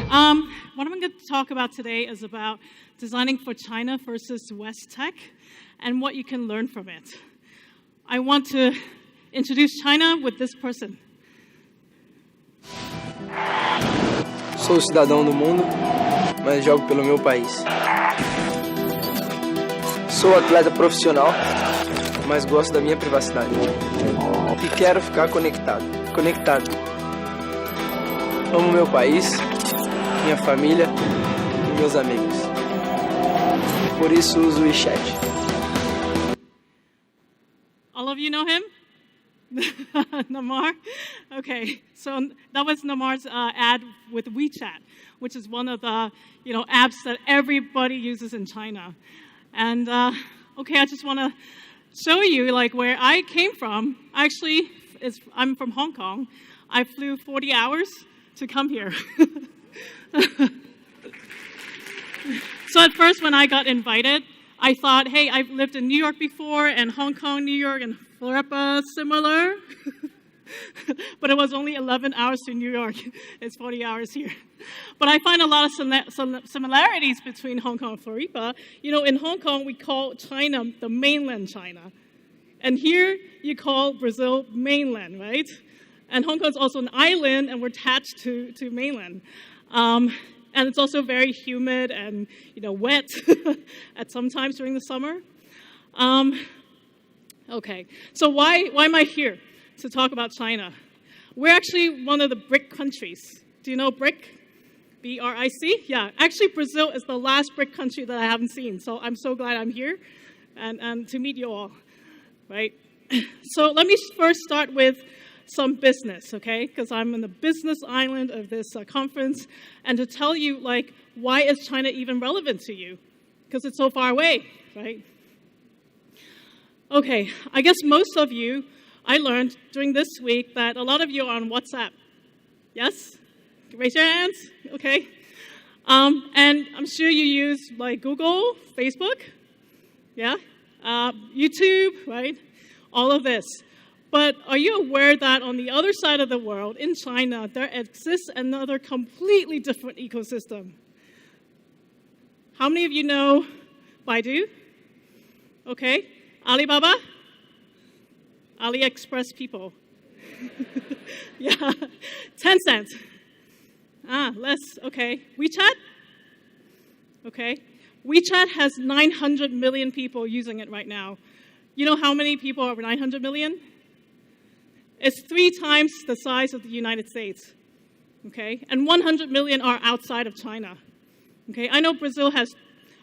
What I'm going to talk about today is about designing for China versus West Tech and what you can learn from it. I want to introduce China with this person. Sou cidadão do mundo, mas jogo pelo meu país. Sou atleta profissional, mas gosto da minha privacidade. E quero ficar conectado. Amo meu país, minha família e meus amigos. Por isso uso o WeChat. All of you know him? Namar? Okay, so that was Namar's ad with WeChat, which is one of the apps that everybody uses in China. And okay, I just want to show you where I came from. Actually, I'm from Hong Kong. I flew 40 hours to come here. So at first when I got invited, I thought, hey, I've lived in New York before, and Hong Kong, New York, and Floripa, similar. But it was only 11 hours to New York. It's 40 hours here. But I find a lot of similarities between Hong Kong and Floripa. In Hong Kong, we call China the mainland China. And here, you call Brazil mainland, right? And Hong Kong is also an island, and we're attached to mainland. And it's also very humid and wet at some times during the summer. Okay, so why am I here to talk about China? We're actually one of the BRIC countries. Do you know BRIC? B-R-I-C? Yeah, actually Brazil is the last BRIC country that I haven't seen, so I'm so glad I'm here and to meet you all, right? So let me first start with some business, okay? Because I'm in the business island of this conference, and to tell you, why is China even relevant to you? Because it's so far away, right? Okay, I guess most of you, I learned during this week that a lot of you are on WhatsApp. Yes? Raise your hands, okay? And I'm sure you use Google, Facebook, yeah? YouTube, right? All of this. But are you aware that on the other side of the world, in China, there exists another completely different ecosystem? How many of you know Baidu? Okay. Alibaba? AliExpress people. Yeah. Tencent. Less. Okay. WeChat? Okay. WeChat has 900 million people using it right now. You know how many people are 900 million? It's 3 times the size of the United States, okay? And 100 million are outside of China, okay? I know Brazil has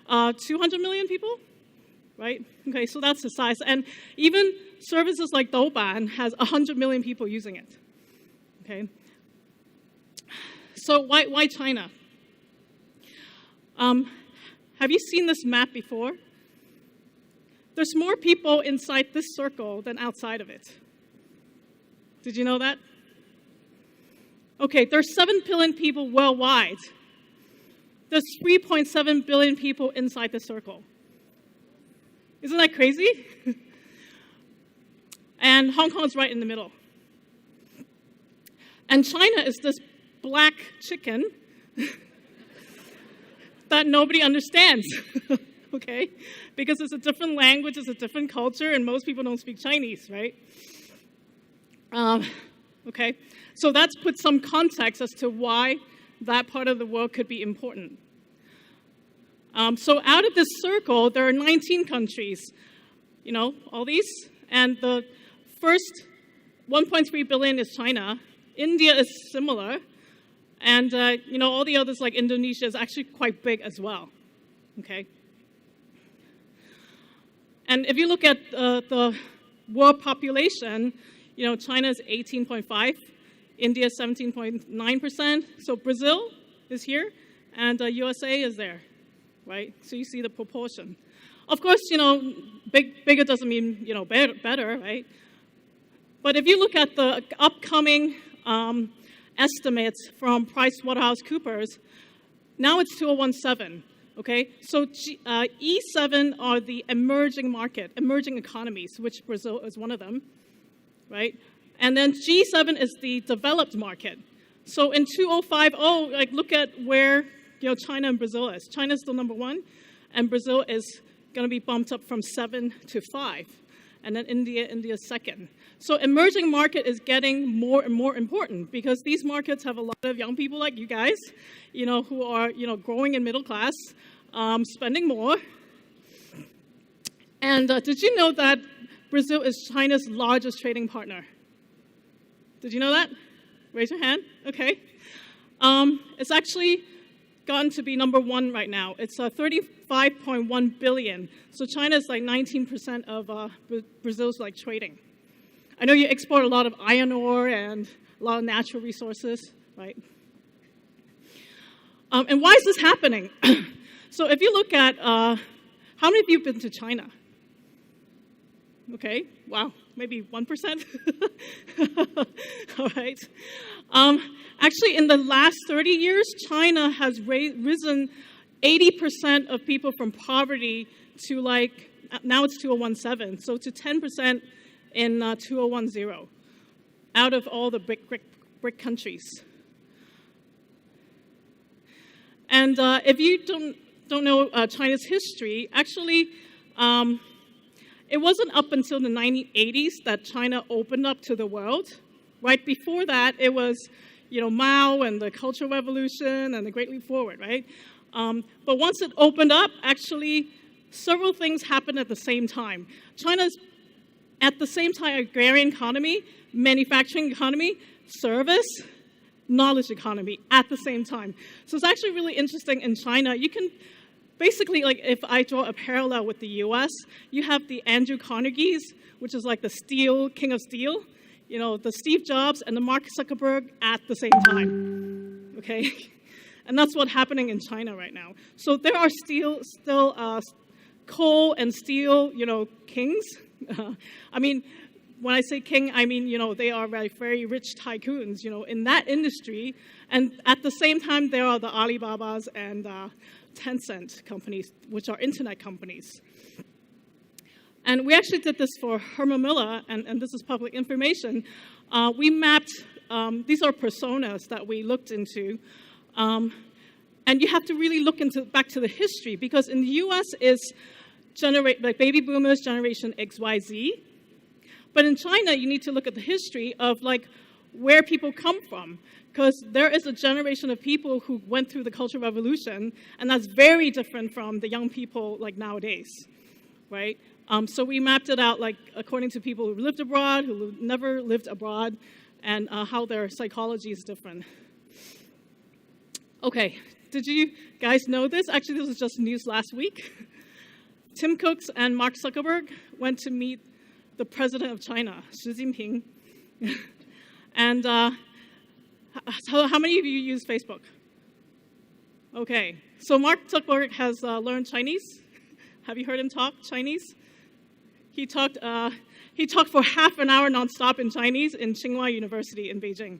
200 million people, right? Okay, so that's the size. And even services like Douban has 100 million people using it, okay? So why China? Have you seen this map before? There's more people inside this circle than outside of it. Did you know that? Okay, there's 7 billion people worldwide. There's 3.7 billion people inside the circle. Isn't that crazy? And Hong Kong's right in the middle. And China is this black chicken that nobody understands, okay? Because it's a different language, it's a different culture, and most people don't speak Chinese, right? Okay, so that's put some context as to why that part of the world could be important. So out of this circle, there are 19 countries, all these, and the first 1.3 billion is China. India is similar, and all the others like Indonesia is actually quite big as well, okay? And if you look at the world population, China is 18.5, India is 17.9%. So Brazil is here, and USA is there, right? So you see the proportion. Of course, bigger doesn't mean better, right? But if you look at the upcoming estimates from PricewaterhouseCoopers, now it's 2017. Okay, so E7 are the emerging economies, which Brazil is one of them, right? And then G7 is the developed market. So in 2050, like look at where China and Brazil is. China is still number 1, and Brazil is going to be bumped up from 7 to 5, and then India's second. So emerging market is getting more and more important because these markets have a lot of young people like you guys, who are growing in middle class, spending more. And did you know that Brazil is China's largest trading partner? Did you know that? Raise your hand. Okay. It's actually gotten to be number 1 right now. It's 35.1 billion. So China is like 19% of Brazil's like trading. I know you export a lot of iron ore and a lot of natural resources, right? And why is this happening? So if you look at, how many of you have been to China? Okay, wow, maybe 1%? All right. Actually, in the last 30 years, China has risen 80% of people from poverty to now it's 2017, so to 10% in 2010, out of all the BRIC countries. And if you don't know China's history, actually, it wasn't up until the 1980s that China opened up to the world. Right before that, it was, Mao and the Cultural Revolution and the Great Leap Forward, right? But once it opened up, actually, several things happened at the same time. China's, at the same time, agrarian economy, manufacturing economy, service, knowledge economy at the same time. So it's actually really interesting in China. You can basically, if I draw a parallel with the US, you have the Andrew Carnegies, which is like the steel, king of steel, the Steve Jobs and the Mark Zuckerberg at the same time, okay? And that's what's happening in China right now. So there are still coal and steel, kings. I mean, when I say king, I mean, they are very, very rich tycoons, in that industry. And at the same time, there are the Alibabas and Tencent companies, which are internet companies. And we actually did this for Herman Miller, and this is public information. We mapped, these are personas that we looked into. And you have to really look back to the history, because in the US is baby boomers, generation XYZ. But in China, you need to look at the history of where people come from, because there is a generation of people who went through the Cultural Revolution, and that's very different from the young people nowadays, right? So we mapped it out according to people who lived abroad, who never lived abroad, and how their psychology is different. Okay, did you guys know this? Actually, this was just news last week. Tim Cook and Mark Zuckerberg went to meet the president of China, Xi Jinping. And so how many of you use Facebook? Okay, so Mark Zuckerberg has learned Chinese. Have you heard him talk Chinese? He talked for half an hour nonstop in Chinese in Tsinghua University in Beijing.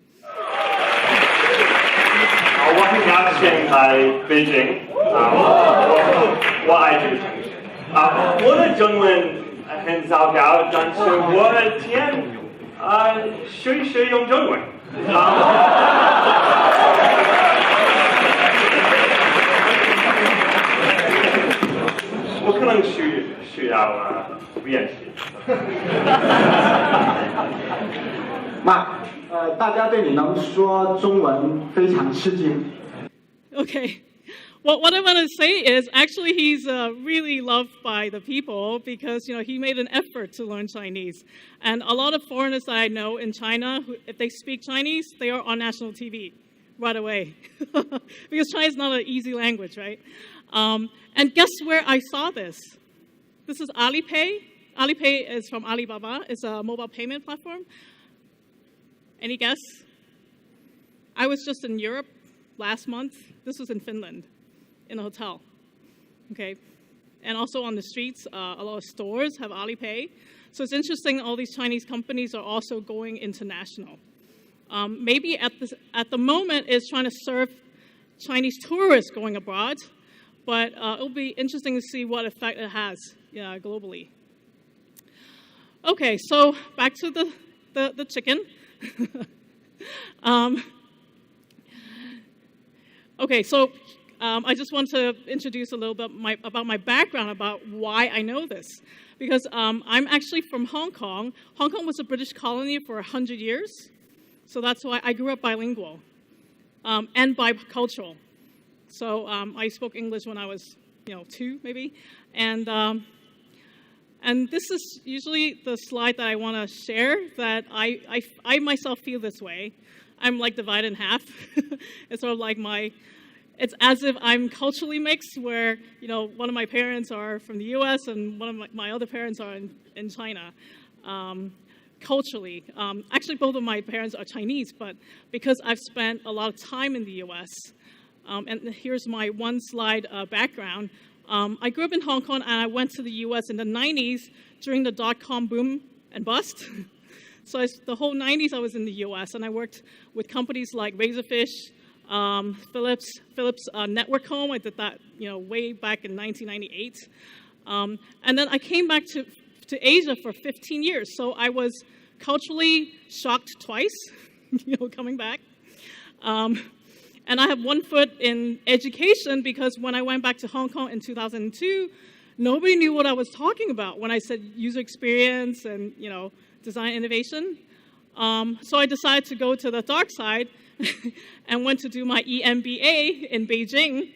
我很高兴来北京，我爱这个城市。我的中文很糟糕，但是我的天，学用中文。我可能需要练习。大家对你能说中文非常吃惊。 Okay. Well, what I want to say is actually he's really loved by the people because, he made an effort to learn Chinese. And a lot of foreigners that I know in China, if they speak Chinese, they are on national TV right away. Because Chinese is not an easy language, right? And guess where I saw this? This is Alipay. Alipay is from Alibaba. It's a mobile payment platform. Any guess? I was just in Europe last month. This was in Finland, in a hotel. Okay, and also on the streets, a lot of stores have Alipay. So it's interesting. All these Chinese companies are also going international. Maybe at the moment is trying to serve Chinese tourists going abroad, but it'll be interesting to see what effect it has globally. Okay, so back to the chicken. Okay, so I just want to introduce a little bit about my background, about why I know this. Because I'm actually from Hong Kong. Hong Kong was a British colony for 100 years. So that's why I grew up bilingual and bicultural. So I spoke English when I was, 2 maybe. And this is usually the slide that I want to share, that I myself feel this way. I'm like divided in half. It's sort of like it's as if I'm culturally mixed, where, one of my parents are from the US and one of my other parents are in China. Culturally. Actually, both of my parents are Chinese, but because I've spent a lot of time in the US, and here's my one slide background. I grew up in Hong Kong, and I went to the US in the 90s during the dot-com boom and bust. So the whole 90s I was in the US, and I worked with companies like Razorfish, Philips Network Home. I did that, way back in 1998. And then I came back to Asia for 15 years. So I was culturally shocked twice, coming back. And I have one foot in education, because when I went back to Hong Kong in 2002, nobody knew what I was talking about when I said user experience and, design innovation. So I decided to go to the dark side and went to do my EMBA in Beijing.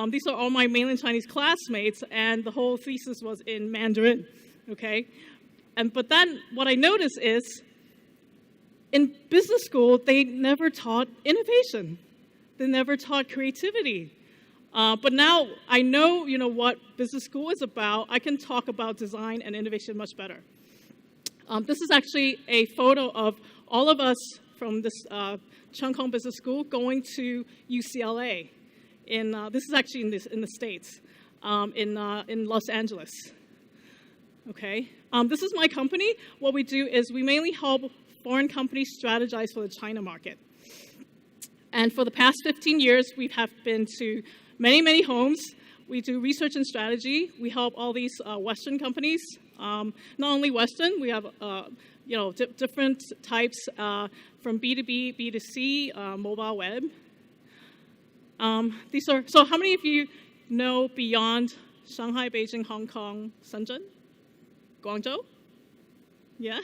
These are all my mainland Chinese classmates, and the whole thesis was in Mandarin, okay? But then what I noticed is, in business school, they never taught innovation. They never taught creativity. But now I know, what business school is about. I can talk about design and innovation much better. This is actually a photo of all of us from this Cheung Kong Business School going to UCLA. This is actually in the States, in Los Angeles. Okay, this is my company. What we do is we mainly help foreign companies strategize for the China market. And for the past 15 years, we have been to many, many homes. We do research and strategy. We help all these Western companies. Not only Western, we have different types from B2B, B2C, mobile web. So how many of you know beyond Shanghai, Beijing, Hong Kong, Shenzhen, Guangzhou? Yeah?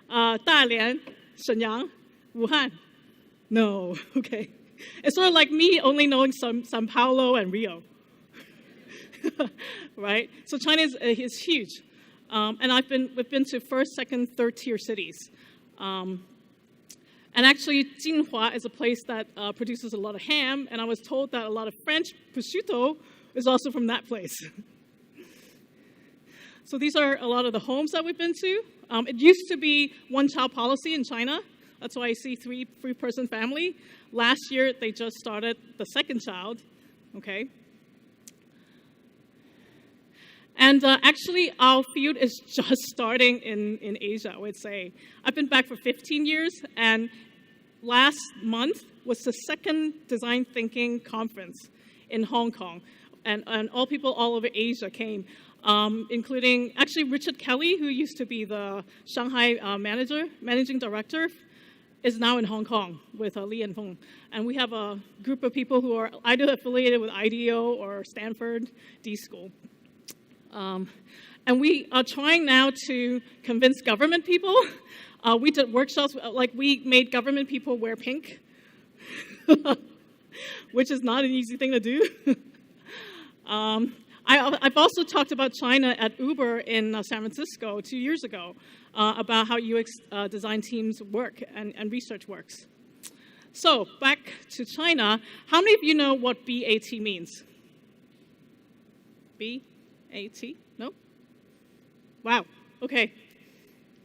Dalian, Shenyang, Wuhan? No, okay. It's sort of like me only knowing Sao Paulo and Rio, right? So China is huge. And we've been to first, second, third tier cities. And actually, Jinhua is a place that produces a lot of ham, and I was told that a lot of French prosciutto is also from that place. So these are a lot of the homes that we've been to. It used to be one-child policy in China. That's why I see three-person family. Last year, they just started the second child, okay? And actually, our field is just starting in Asia, I would say. I've been back for 15 years, and last month was the second design thinking conference in Hong Kong. And all people all over Asia came, including actually Richard Kelly, who used to be the Shanghai managing director, is now in Hong Kong with Li Yanfeng. And we have a group of people who are either affiliated with IDEO or Stanford D School. And we are trying now to convince government people. We did workshops, like we made government people wear pink, which is not an easy thing to do. I've also talked about China at Uber in San Francisco 2 years ago, about how UX design teams work and research works. So back to China, how many of you know what BAT means? BAT? No? Wow, okay.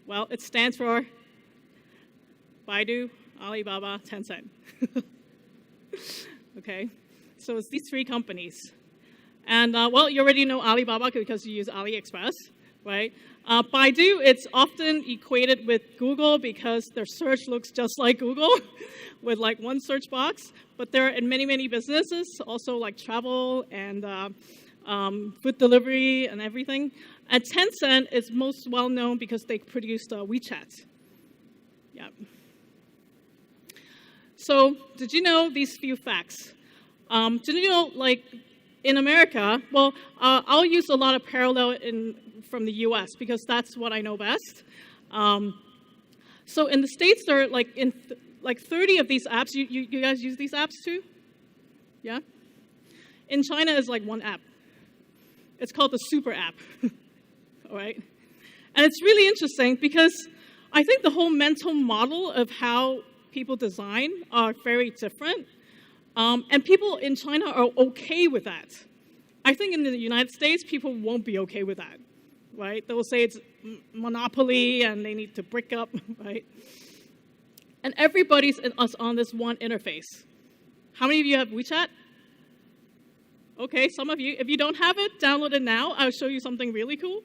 Well, it stands for Baidu, Alibaba, Tencent. Okay, so it's these three companies. And well, you already know Alibaba because you use AliExpress, right? Baidu, it's often equated with Google because their search looks just like Google with like one search box. But they're in many, many businesses, also like travel and food delivery and everything. And Tencent is most well known because they produced WeChat. Yeah. So did you know these few facts? Did you know, like, in America, well, I'll use a lot of parallel from the US because that's what I know best. So in the States, there are like 30 of these apps. You guys use these apps too? Yeah? In China, it's like one app. It's called the Super App. All right? And it's really interesting because I think the whole mental model of how people design are very different. And people in China are okay with that. I think in the United States, people won't be okay with that, right? They'll say it's monopoly and they need to break up, right? And everybody's on this one interface. How many of you have WeChat? Okay, some of you. If you don't have it, download it now. I'll show you something really cool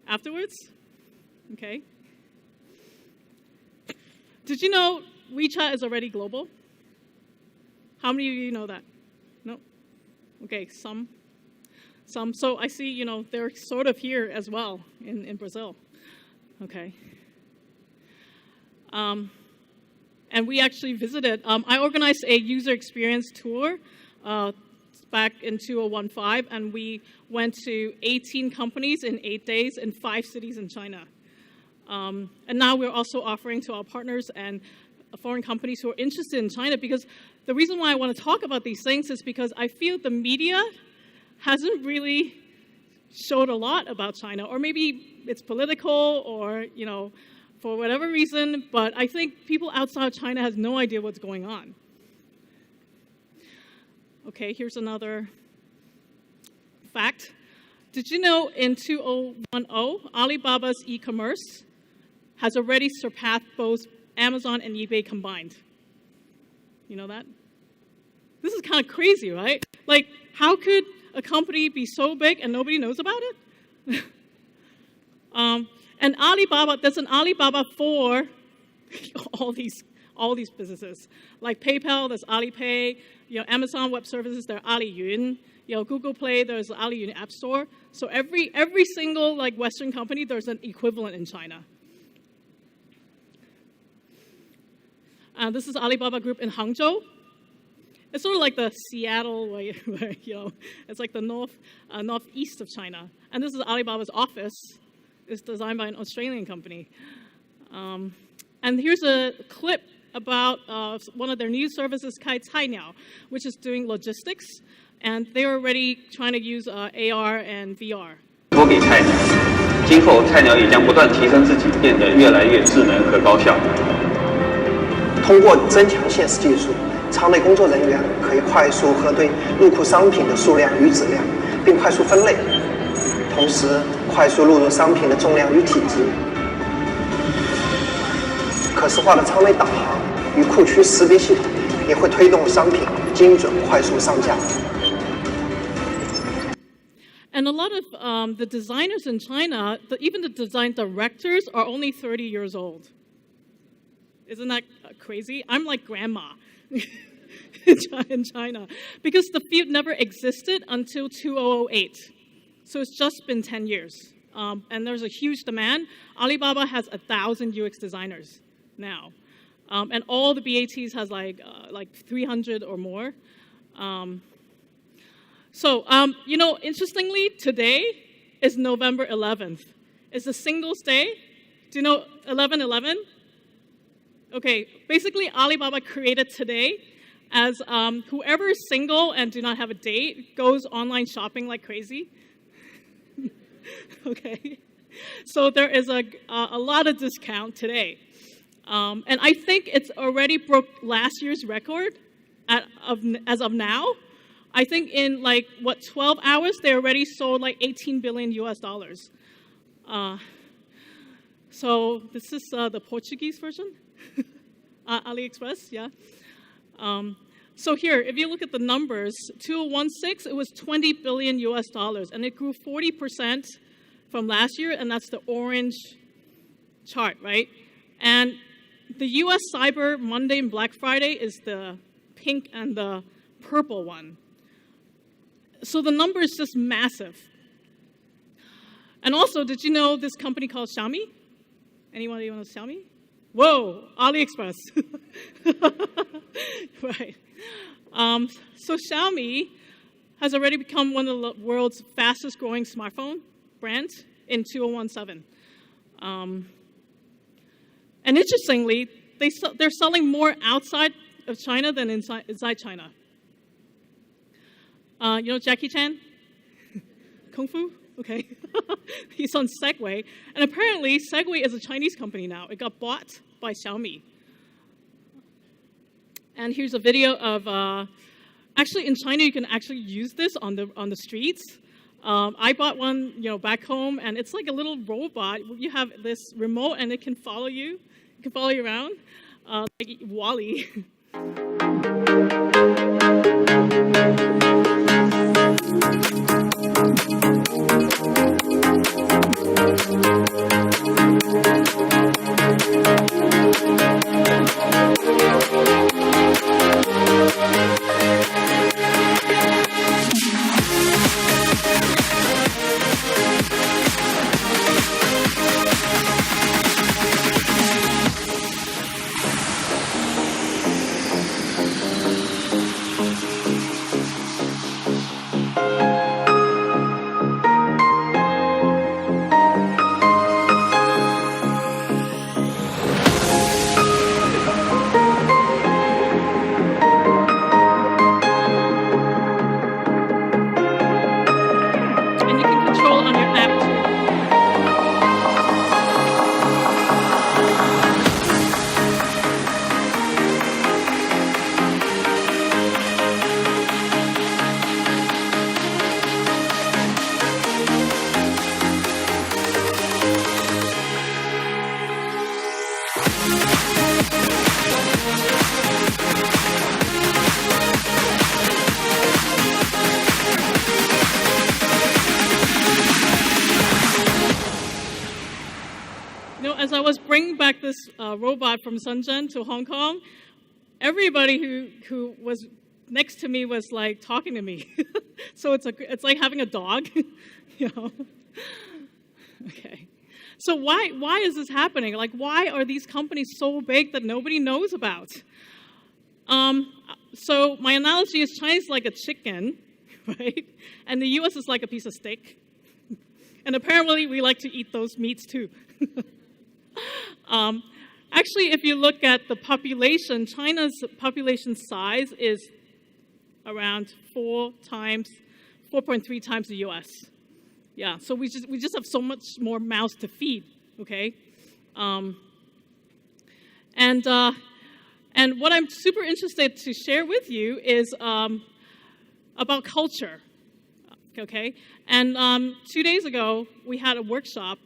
afterwards. Okay. Did you know WeChat is already global? How many of you know that? No? Okay, some. So I see, you know, they're sort of here as well in Brazil. Okay. And we actually visited. I organized a user experience tour back in 2015, and we went to 18 companies in 8 days in 5 cities in China. And now we're also offering to our partners and foreign companies who are interested in China, because the reason why I want to talk about these things is because I feel the media hasn't really showed a lot about China, or maybe it's political or, you know, for whatever reason, but I think people outside China has no idea what's going on. Okay, here's another fact. Did you know in 2010, Alibaba's e-commerce has already surpassed both Amazon and eBay combined? You know that? This is kind of crazy, right? Like, how could a company be so big and nobody knows about it? And Alibaba, there's an Alibaba for all these businesses. Like PayPal, there's Alipay. You know, Amazon Web Services, there's Aliyun. You know, Google Play, there's Aliyun App Store. So every single like Western company, there's an equivalent in China. This is Alibaba Group in Hangzhou. It's sort of like the Seattle, where you know, it's like the northeast of China. And this is Alibaba's office. It's designed by an Australian company. And here's a clip about one of their new services, Kai Cainiao, which is doing logistics. And they're already trying to use AR and VR. 托给菜鸟，今后菜鸟也将不断提升自己，变得越来越智能和高效。通过增强现实技术，仓内工作人员可以快速核对入库商品的数量与质量，并快速分类，同时快速录入商品的重量与体积。可视化的仓内导航与库区识别系统也会推动商品精准快速上架。 And a lot of the designers in China, even the design directors, are only 30 years old. Isn't that crazy? I'm like grandma in China, because the field never existed until 2008. So it's just been 10 years. And there's a huge demand. Alibaba has 1,000 UX designers now. And all the BATs has like 300 or more. So, you know, interestingly, today is November 11th. It's a Singles Day. Do you know 11/11? Okay, basically Alibaba created today as whoever is single and do not have a date goes online shopping like crazy. Okay, so there is a lot of discount today. And I think it's already broke last year's record as of now. I think in 12 hours, they already sold like $18 billion US. So this is the Portuguese version, AliExpress, yeah. So here, if you look at the numbers, 2016, it was $20 billion US, and it grew 40% from last year, and that's the orange chart, right? And the US Cyber Monday and Black Friday is the pink and the purple one. So the number is just massive. And also, did you know this company called Xiaomi? Anyone know Xiaomi? Whoa, AliExpress. Right. So Xiaomi has already become one of the world's fastest growing smartphone brands in 2017. And interestingly, they're selling more outside of China than inside China. You know Jackie Chan? Kung Fu? Okay. He's on Segway. And apparently, Segway is a Chinese company now. It got bought by Xiaomi. And here's a video of, actually in China, you can actually use this on the streets. I bought one, back home, and it's like a little robot. You have this remote, and it can follow you. It can follow you around, like Wall-E. As I was bringing back this robot from Shenzhen to Hong Kong, everybody who was next to me was like talking to me. So it's like having a dog, Okay. So why is this happening? Like, why are these companies so big that nobody knows about? So my analogy is China's like a chicken, right? And the US is like a piece of steak. And apparently we like to eat those meats too. Actually, if you look at the population, China's population size is around 4.3 times the U.S. Yeah, so we just have so much more mouths to feed. Okay, and what I'm super interested to share with you is about culture. Okay, and 2 days ago we had a workshop.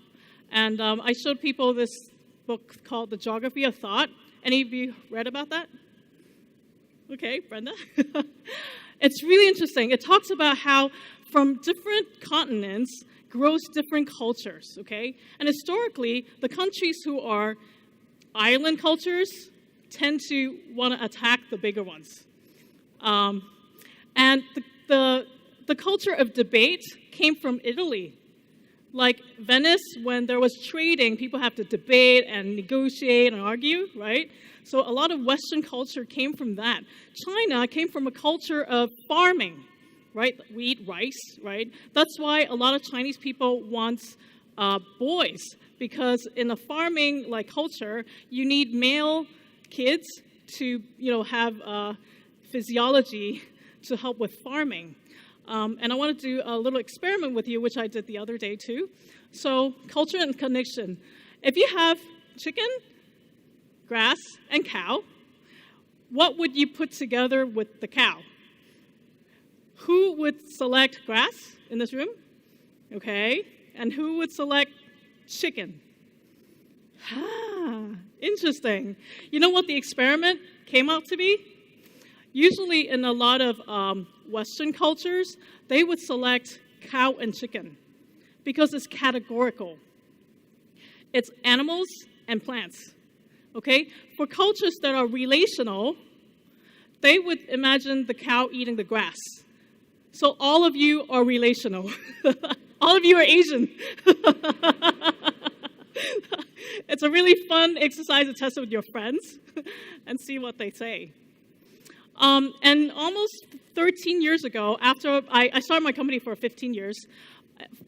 And I showed people this book called The Geography of Thought. Any of you read about that? Okay, Brenda. It's really interesting. It talks about how from different continents grows different cultures, okay? And historically, the countries who are island cultures tend to want to attack the bigger ones. And the culture of debate came from Italy. Like Venice, when there was trading, people have to debate and negotiate and argue, right? So a lot of Western culture came from that. China came from a culture of farming, right? We eat rice, right? That's why a lot of Chinese people want boys, because in a farming culture, you need male kids to have physiology to help with farming. And I want to do a little experiment with you, which I did the other day too. So culture and connection. If you have chicken, grass, and cow, what would you put together with the cow? Who would select grass in this room? Okay. And who would select chicken? Interesting. You know what the experiment came out to be? Usually in a lot of Western cultures, they would select cow and chicken because it's categorical. It's animals and plants, okay? For cultures that are relational, they would imagine the cow eating the grass. So all of you are relational. All of you are Asian. It's a really fun exercise to test it with your friends and see what they say. And almost 13 years ago, after I started my company for 15 years,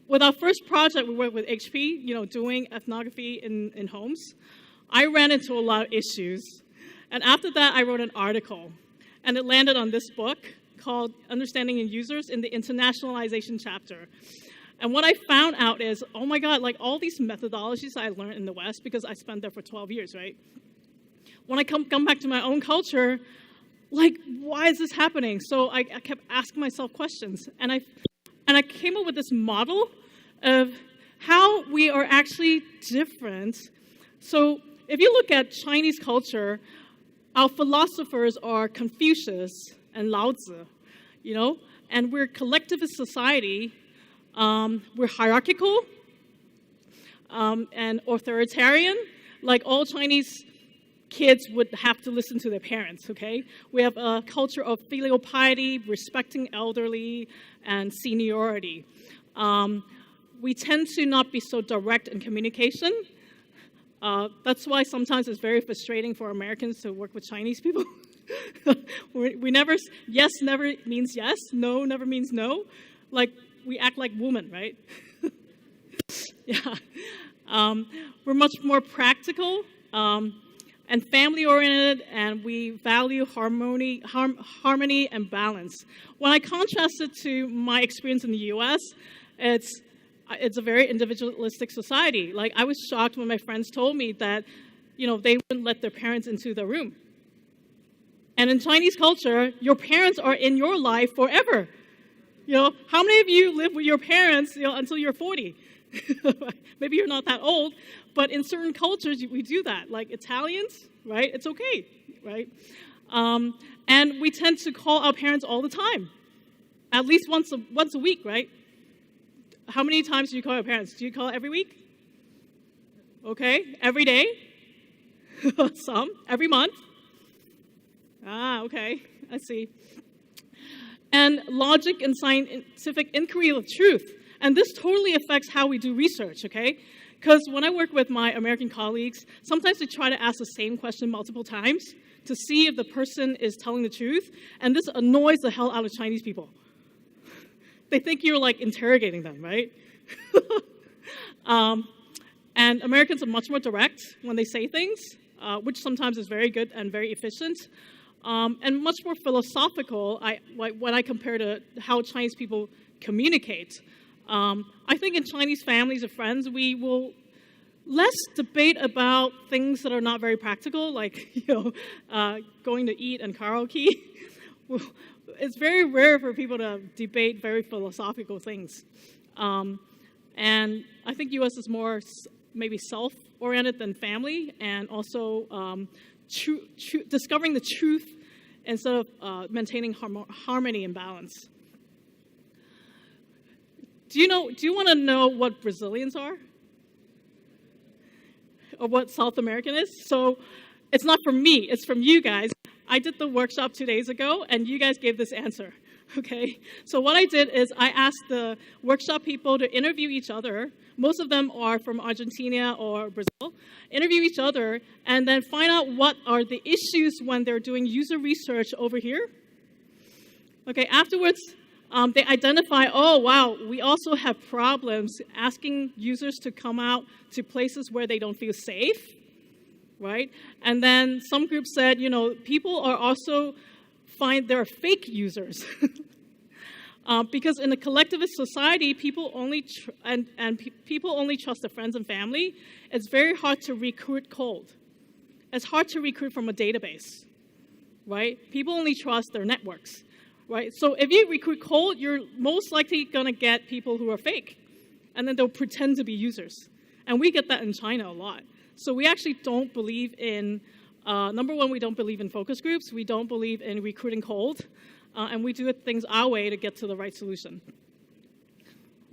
with our first project, we worked with HP, doing ethnography in homes. I ran into a lot of issues. And after that, I wrote an article. And it landed on this book called Understanding Users in the Internationalization chapter. And what I found out is, oh my God, like all these methodologies I learned in the West, because I spent there for 12 years, right? When I come back to my own culture, like, why is this happening? So I kept asking myself questions. And I came up with this model of how we are actually different. So if you look at Chinese culture, our philosophers are Confucius and Lao Tzu, and we're collectivist society. We're hierarchical and authoritarian, like all Chinese kids would have to listen to their parents, okay? We have a culture of filial piety, respecting elderly, and seniority. We tend to not be so direct in communication. That's why sometimes it's very frustrating for Americans to work with Chinese people. we never, yes never means yes, no never means no. Like, we act like women, right? Yeah. We're much more practical and family-oriented, and we value harmony and balance. When I contrast it to my experience in the U.S., it's a very individualistic society. Like, I was shocked when my friends told me that, they wouldn't let their parents into the room. And in Chinese culture, your parents are in your life forever. How many of you live with your parents, until you're 40? Maybe you're not that old, but in certain cultures, we do that. Like Italians, right? It's okay, right? And we tend to call our parents all the time, at least once a week, right? How many times do you call your parents? Do you call every week? Okay, every day? Some, every month? Ah, okay, I see. And logic and scientific inquiry of truth. And this totally affects how we do research, okay? Because when I work with my American colleagues, sometimes they try to ask the same question multiple times to see if the person is telling the truth, and this annoys the hell out of Chinese people. They think you're, like, interrogating them, right? And Americans are much more direct when they say things, which sometimes is very good and very efficient. And much more philosophical when I compare to how Chinese people communicate. I think in Chinese families or friends, we will less debate about things that are not very practical, like going to eat and karaoke. It's very rare for people to debate very philosophical things. And I think U.S. is more maybe self-oriented than family, and also discovering the truth instead of maintaining harmony and balance. Do you want to know what Brazilians are? Or what South American is? So it's not from me, it's from you guys. I did the workshop 2 days ago, and you guys gave this answer, okay? So what I did is I asked the workshop people to interview each other. Most of them are from Argentina or Brazil. Interview each other, and then find out what are the issues when they're doing user research over here. Okay, afterwards, they identify, oh, wow, we also have problems asking users to come out to places where they don't feel safe, right? And then some groups said, people are also find there are fake users. Because in a collectivist society, people only people only trust their friends and family. It's very hard to recruit cold. It's hard to recruit from a database, right? People only trust their networks, right? So if you recruit cold, you're most likely going to get people who are fake, and then they'll pretend to be users. And we get that in China a lot. So we actually don't believe in, number one, we don't believe in focus groups. We don't believe in recruiting cold. And we do things our way to get to the right solution.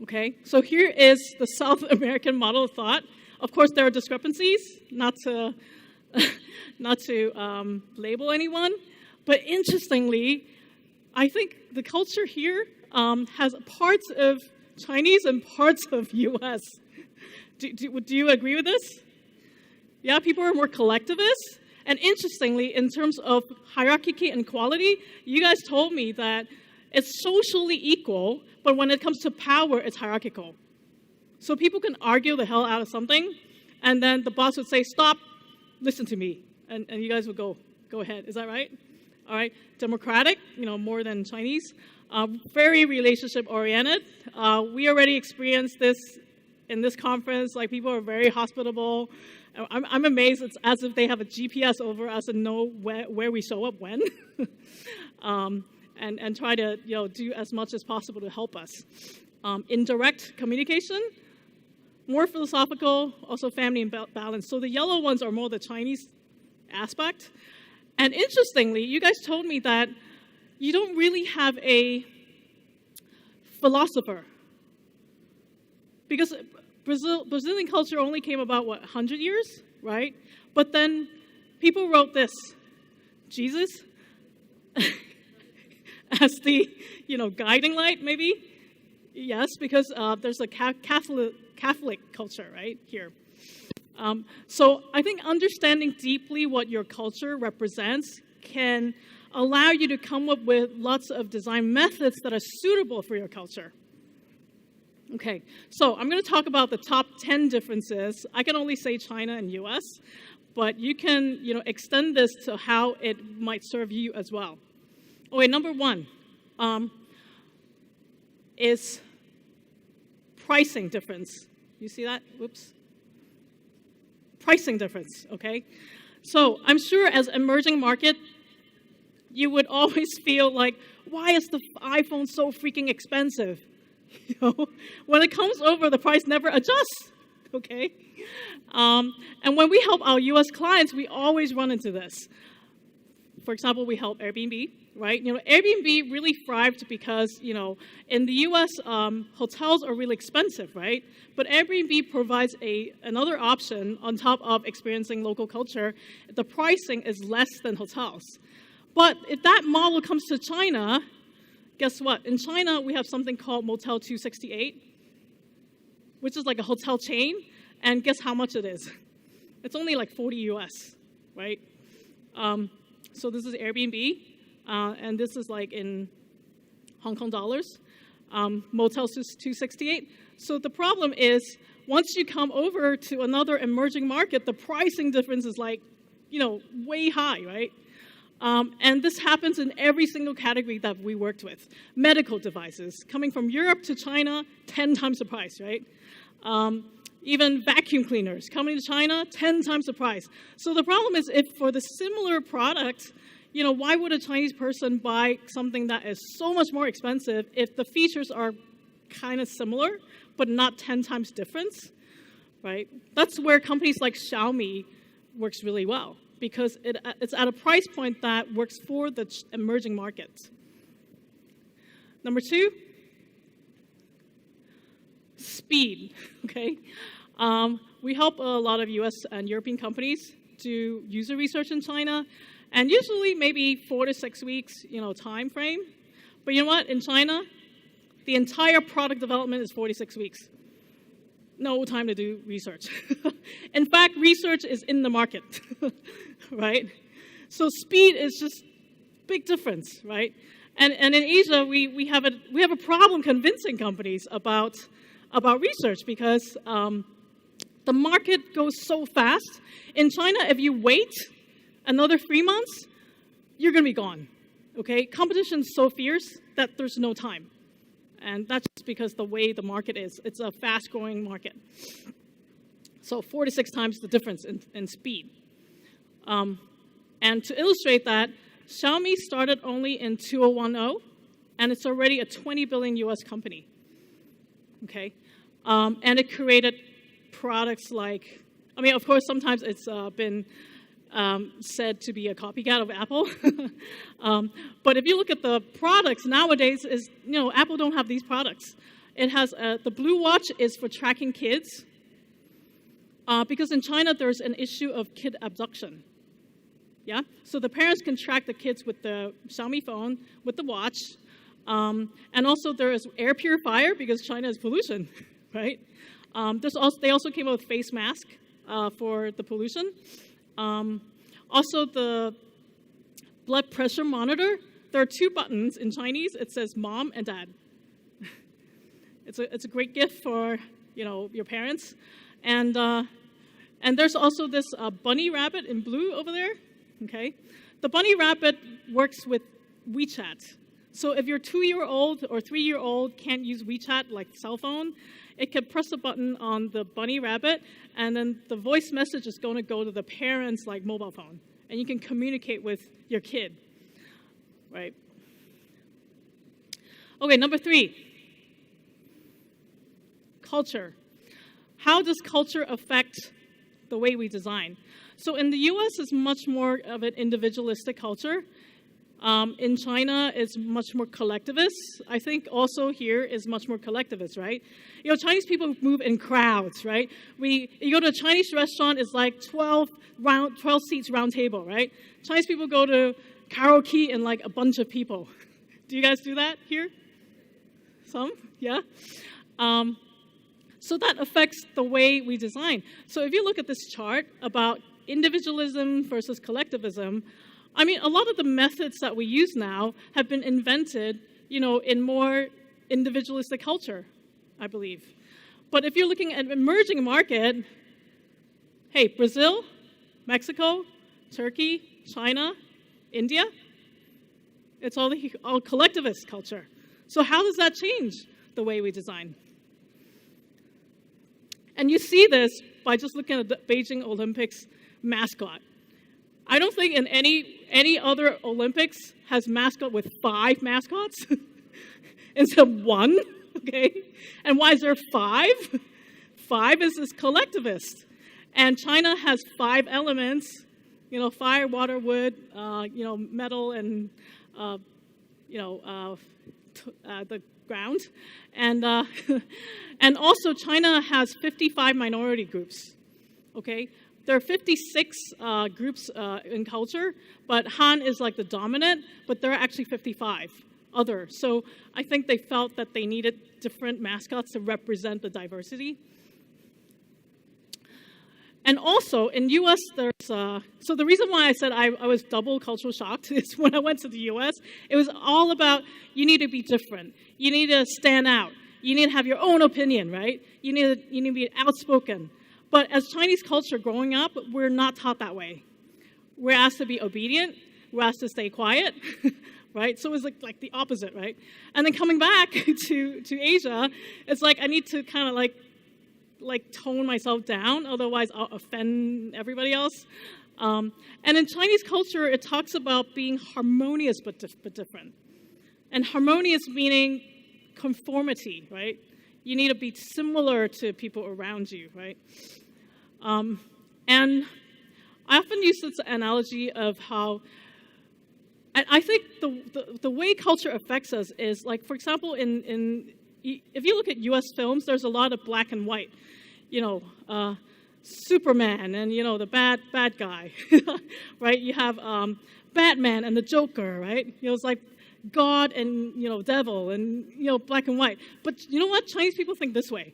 Okay, so here is the South American model of thought. Of course, there are discrepancies, not to label anyone, but interestingly, I think the culture here has parts of Chinese and parts of US. Do you agree with this? Yeah, people are more collectivist, And interestingly, in terms of hierarchy and quality, you guys told me that it's socially equal, but when it comes to power, it's hierarchical. So people can argue the hell out of something, and then the boss would say, stop, listen to me. And you guys would go ahead. Is that right? All right. Democratic, more than Chinese. Very relationship-oriented. We already experienced this in this conference. Like, people are very hospitable. I'm amazed. It's as if they have a GPS over us and know where we show up when. And try to do as much as possible to help us. Indirect communication, more philosophical, also family and balance. So the yellow ones are more the Chinese aspect. And interestingly, you guys told me that you don't really have a philosopher. Because Brazilian culture only came about, 100 years, right? But then people wrote this, Jesus as the, guiding light, maybe? Yes, because there's a Catholic culture, right, here. So I think understanding deeply what your culture represents can allow you to come up with lots of design methods that are suitable for your culture. Okay, so I'm going to talk about the top 10 differences. I can only say China and US, but you can extend this to how it might serve you as well. Okay, number one is pricing difference. You see that? Whoops. Pricing difference, okay? So I'm sure as emerging market, you would always feel like, why is the iPhone so freaking expensive? When it comes over, the price never adjusts, okay? And when we help our US clients, we always run into this. For example, we help Airbnb, right? Airbnb really thrived because, in the US, hotels are really expensive, right? But Airbnb provides another option on top of experiencing local culture. The pricing is less than hotels. But if that model comes to China, guess what? In China, we have something called Motel 268, which is like a hotel chain. And guess how much it is? It's only like 40 US, right? So this is Airbnb, and this is like in Hong Kong dollars, Motel 268. So the problem is, once you come over to another emerging market, the pricing difference is like, way high, right? And this happens in every single category that we worked with. Medical devices, coming from Europe to China, 10 times the price, right? Even vacuum cleaners, coming to China, 10 times the price. So the problem is, if for the similar product, why would a Chinese person buy something that is so much more expensive if the features are kind of similar, but not 10 times difference, right? That's where companies like Xiaomi works really well, because it's at a price point that works for the emerging markets. Number two, speed, okay? We help a lot of US and European companies do user research in China, and usually maybe 4 to 6 weeks, time frame. But you know what? In China, the entire product development is 46 weeks. No time to do research. In fact, research is in the market, right? So speed is just big difference, right? And in Asia, we have a problem convincing companies about research, because the market goes so fast. In China, if you wait another 3 months, you're going to be gone, okay? Competition is so fierce that there's no time. And that's just because the way the market is. It's a fast-growing market. So 4 to 6 times the difference in speed. And to illustrate that, Xiaomi started only in 2010, and it's already a 20 billion US company, okay? And it created products like, of course, sometimes it's been said to be a copycat of Apple. But if you look at the products nowadays, Apple don't have these products. It has the Blue Watch is for tracking kids, because in China there's an issue of kid abduction. Yeah, so the parents can track the kids with the Xiaomi phone, with the watch, and also there is air purifier because China has pollution, right? They also came up with face mask for the pollution. Also, the blood pressure monitor, there are 2 buttons in Chinese. It says mom and dad. It's a great gift for, your parents. And there's also this bunny rabbit in blue over there, okay? The bunny rabbit works with WeChat. So if your 2-year-old or 3-year-old can't use WeChat, like cell phone, it can press a button on the bunny rabbit, and then the voice message is going to go to the parents' like mobile phone, and you can communicate with your kid, right? Okay, number 3, culture. How does culture affect the way we design? So in the US, it's much more of an individualistic culture. In China, it's much more collectivist. I think also here is much more collectivist, right? Chinese people move in crowds, right? You go to a Chinese restaurant, it's like 12 seats round table, right? Chinese people go to karaoke and like a bunch of people. Do you guys do that here? Some? Yeah? So that affects the way we design. So if you look at this chart about individualism versus collectivism, I mean, a lot of the methods that we use now have been invented, in more individualistic culture, I believe. But if you're looking at emerging market, hey, Brazil, Mexico, Turkey, China, India, it's all collectivist culture. So how does that change the way we design? And you see this by just looking at the Beijing Olympics mascot. I don't think in any other Olympics has mascot with 5 mascots instead of 1, okay? And why is there 5? 5 is this collectivist. And China has 5 elements, fire, water, wood, metal, and, the ground. And, and also China has 55 minority groups, okay? There are 56 groups in culture, but Han is like the dominant, but there are actually 55 others. So I think they felt that they needed different mascots to represent the diversity. And also in US, there's, so the reason why I said I was double cultural shocked is when I went to the US, it was all about you need to be different. You need to stand out. You need to have your own opinion, right? You need to be outspoken. But as Chinese culture growing up, we're not taught that way. We're asked to be obedient. We're asked to stay quiet, right? So it's like the opposite, right? And then coming back to Asia, it's like I need to kind of like tone myself down, otherwise I'll offend everybody else. And in Chinese culture, it talks about being harmonious but different. And harmonious meaning conformity, right? You need to be similar to people around you, right? And I often use this analogy of how I think the way culture affects us is, like, for example, if you look at U.S. films, there's a lot of black and white, Superman and, the bad guy, right? You have Batman and the Joker, right? It's like God and, devil and, black and white. But you know what? Chinese people think this way.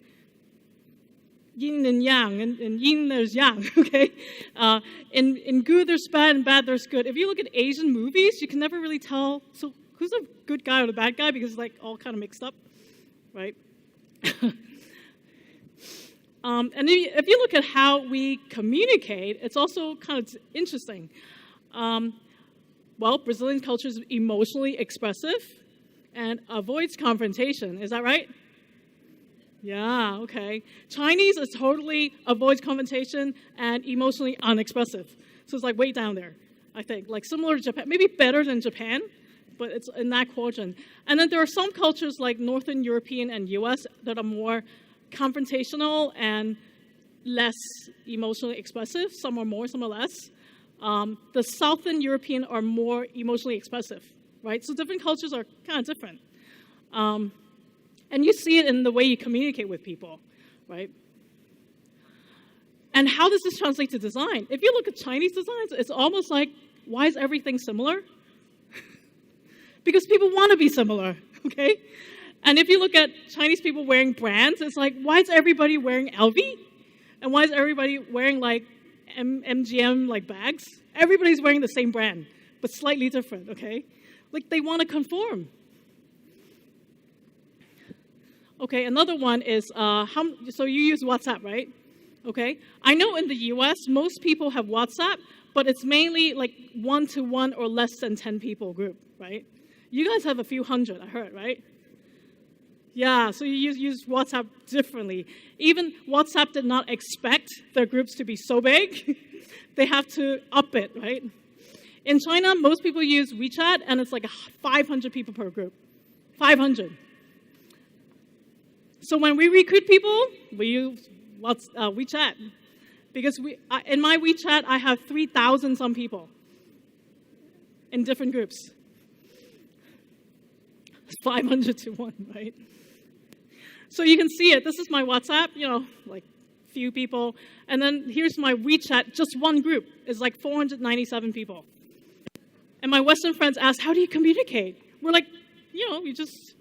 Yin and yang, and yin there's yang, okay? In good there's bad, and bad there's good. If you look at Asian movies, you can never really tell, so who's the good guy or the bad guy, because it's like all kind of mixed up, right? And if you look at how we communicate, it's also kind of interesting. Well, Brazilian culture is emotionally expressive and avoids confrontation. Is that right? Yeah, okay. Chinese is totally avoids confrontation and emotionally unexpressive. So it's like way down there, I think. Like similar to Japan, maybe better than Japan, but it's in that quadrant. And then there are some cultures like Northern European and US that are more confrontational and less emotionally expressive. Some are more, some are less. The Southern European are more emotionally expressive, right? So different cultures are kind of different. And you see it in the way you communicate with people, right? And how does this translate to design? If you look at Chinese designs, it's almost like, why is everything similar? Because people want to be similar, okay? And if you look at Chinese people wearing brands, it's like, why is everybody wearing LV? And why is everybody wearing like MGM like bags, Everybody's wearing the same brand, but slightly different, okay? Like they want to conform. Okay, another one is, so you use WhatsApp, right? Okay, I know in the US, most people have WhatsApp, but it's mainly like 1-to-1 or less than 10 people group, right? You guys have a few hundred, I heard, right? Yeah, so you use WhatsApp differently. Even WhatsApp did not expect their groups to be so big. They have to up it, right? In China, most people use WeChat, and it's like 500 people per group. 500. So when we recruit people, we use WeChat. Because in my WeChat, I have 3,000 some people in different groups. 500 to 1, right? So you can see it. This is my WhatsApp, like few people. And then here's my WeChat, just one group. It's like 497 people. And my Western friends ask, how do you communicate? We're like, you just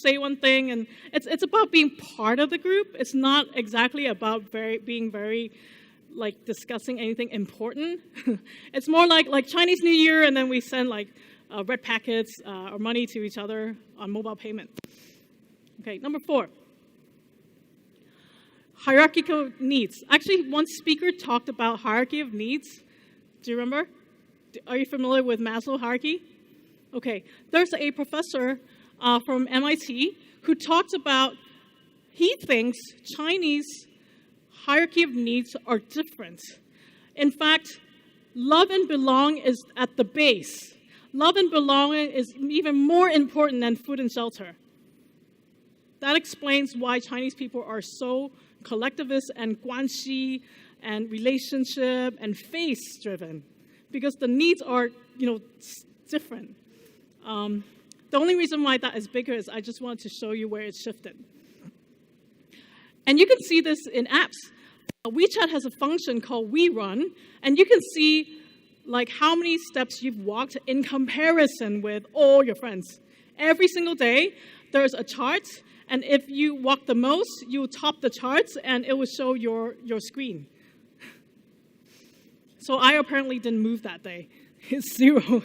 say one thing. And it's about being part of the group. It's not exactly about being very like discussing anything important. It's more like Chinese New Year, and then we send like red packets or money to each other on mobile payment. Okay, number 4. Hierarchical needs. Actually, one speaker talked about hierarchy of needs. Do you remember? Are you familiar with Maslow hierarchy? Okay, there's a professor from MIT who talks about, he thinks Chinese hierarchy of needs are different. In fact, love and belong is at the base. Love and belonging is even more important than food and shelter. That explains why Chinese people are so collectivist and guanxi and relationship and face-driven, because the needs are, different. The only reason why that is bigger is I just wanted to show you where it's shifted. And you can see this in apps. WeChat has a function called WeRun, and you can see like how many steps you've walked in comparison with all your friends. Every single day, there's a chart, and if you walk the most, you will top the charts, and it will show your screen. So I apparently didn't move that day. It's 0.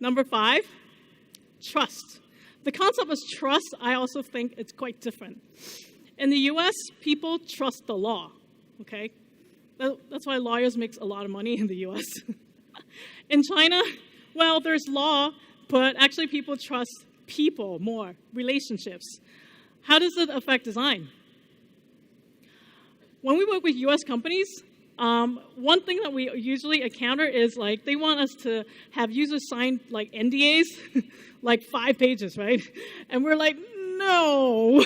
Number 5, trust. The concept of trust, I also think it's quite different. In the US, people trust the law, okay? That's why lawyers make a lot of money in the US. In China, well, there's law, but actually people trust people more, relationships. How does it affect design? When we work with US companies, one thing that we usually encounter is like they want us to have users sign like NDAs, like 5 pages, right? And we're like, no,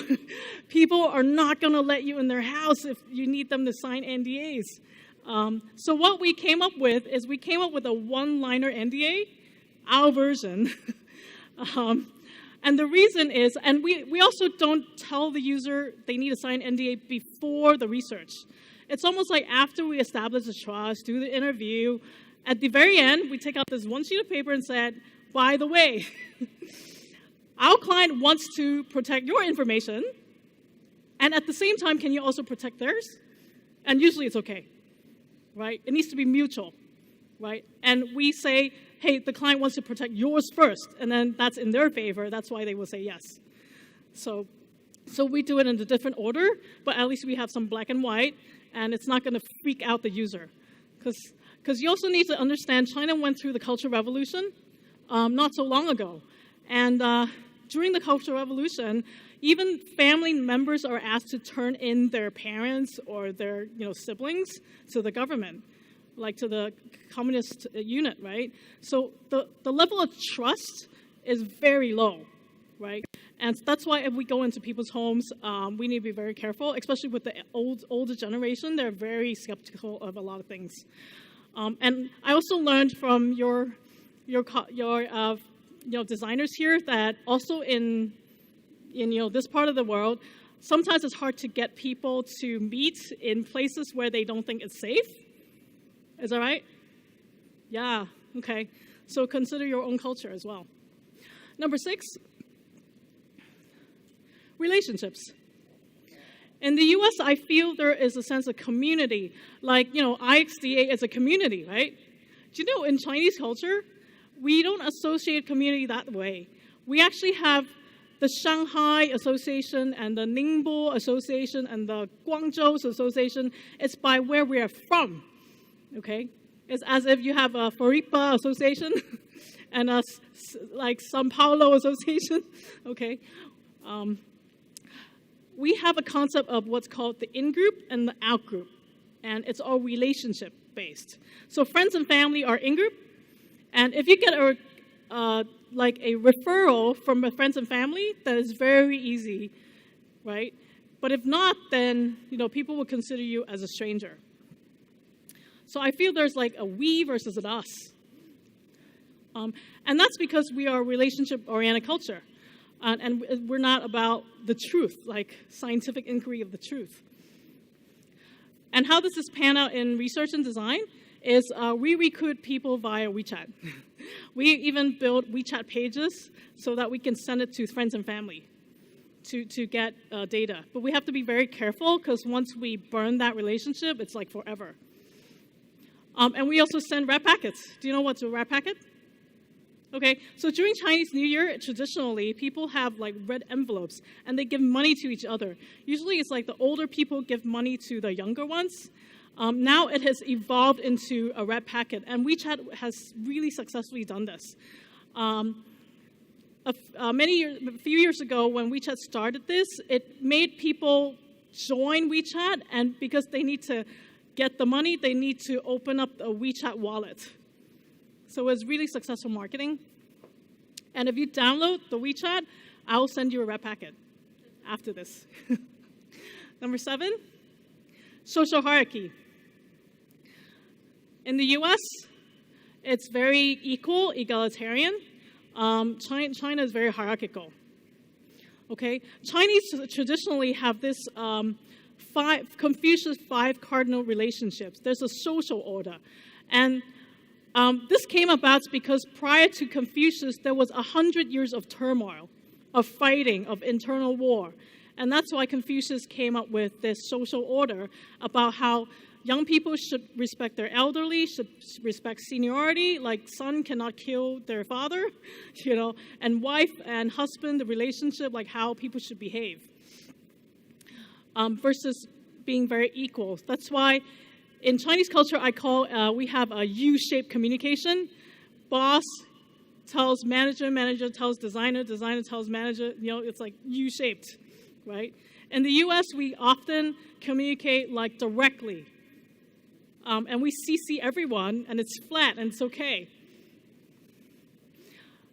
people are not going to let you in their house if you need them to sign NDAs. So what we came up with is we came up with a one-liner NDA, our version. And the reason is, and we also don't tell the user they need to sign NDA before the research. It's almost like after we establish the trust, do the interview, at the very end, we take out this one sheet of paper and said, by the way, our client wants to protect your information, and at the same time, can you also protect theirs? And usually it's okay, right? It needs to be mutual, right? And we say, hey, the client wants to protect yours first, and then that's in their favor. That's why they will say yes. So we do it in a different order, but at least we have some black and white, and it's not going to freak out the user. Because you also need to understand China went through the Cultural Revolution not so long ago. And during the Cultural Revolution, even family members are asked to turn in their parents or their siblings to the government, like to the communist unit, right? So the level of trust is very low, right? And that's why if we go into people's homes, we need to be very careful, especially with the older generation. They're very skeptical of a lot of things. And I also learned from your designers here that also in this part of the world, sometimes it's hard to get people to meet in places where they don't think it's safe. Is that right? Yeah, okay. So consider your own culture as well. Number 6, relationships. In the US, I feel there is a sense of community. Like, IXDA is a community, right? Do you know in Chinese culture, we don't associate community that way. We actually have the Shanghai Association and the Ningbo Association and the Guangzhou Association. It's by where we are from, okay? It's as if you have a Floripa Association and a like Sao Paulo Association, okay? We have a concept of what's called the in-group and the out-group, and it's all relationship-based. So friends and family are in-group, and if you get a referral from a friends and family, that is very easy, right? But if not, then people will consider you as a stranger. So I feel there's like a we versus an us. And that's because we are a relationship-oriented culture. And we're not about the truth, like scientific inquiry of the truth. And how does this pan out in research and design is we recruit people via WeChat. We even build WeChat pages so that we can send it to friends and family to get data. But we have to be very careful because once we burn that relationship, it's like forever. And we also send red packets. Do you know what's a red packet? Okay, so during Chinese New Year, traditionally, people have like red envelopes and they give money to each other. Usually it's like the older people give money to the younger ones. Now it has evolved into a red packet, and WeChat has really successfully done this. A few years ago, when WeChat started this, it made people join WeChat, and because they need to get the money, they need to open up a WeChat wallet. So it was really successful marketing. And if you download the WeChat, I'll send you a red packet after this. Number 7, social hierarchy. In the US, it's very equal, egalitarian. China is very hierarchical. Okay, Chinese traditionally have this Confucius 5 cardinal relationships. There's a social order. And this came about because prior to Confucius, there was 100 years of turmoil, of fighting, of internal war. And that's why Confucius came up with this social order about how young people should respect their elderly, should respect seniority, like son cannot kill their father, and wife and husband, the relationship, like how people should behave, versus being very equal. That's why in Chinese culture, we have a U-shaped communication. Boss tells manager, manager tells designer, designer tells manager, it's like U-shaped, right? In the US, we often communicate like directly. And we CC everyone, and it's flat, and it's okay.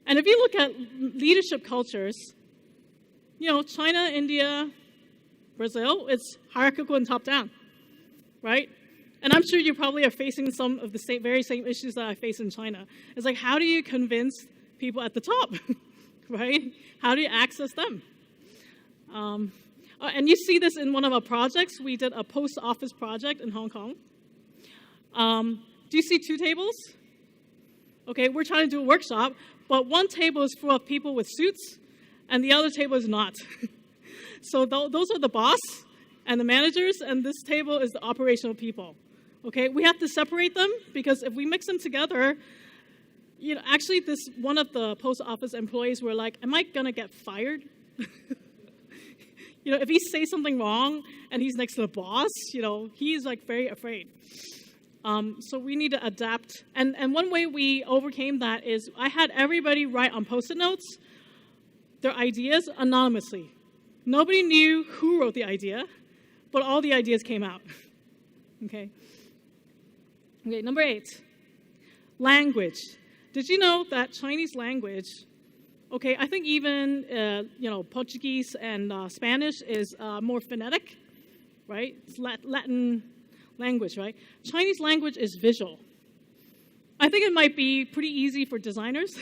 And if you look at leadership cultures, China, India, Brazil, it's hierarchical and top-down, right? And I'm sure you probably are facing some of the very same issues that I face in China. It's like, how do you convince people at the top, right? How do you access them? And you see this in one of our projects. We did a post office project in Hong Kong. Do you see 2 tables? Okay, we're trying to do a workshop, but one table is full of people with suits, and the other table is not. So those are the boss and the managers, and this table is the operational people. Okay, we have to separate them because if we mix them together, actually one of the post office employees were like, am I gonna get fired? If he says something wrong and he's next to the boss, he's like very afraid. So we need to adapt. And one way we overcame that is I had everybody write on Post-it notes their ideas anonymously. Nobody knew who wrote the idea, but all the ideas came out. Okay, number 8, language. Did you know that Chinese language, I think even, Portuguese and Spanish is more phonetic, right? It's Latin language, right? Chinese language is visual. I think it might be pretty easy for designers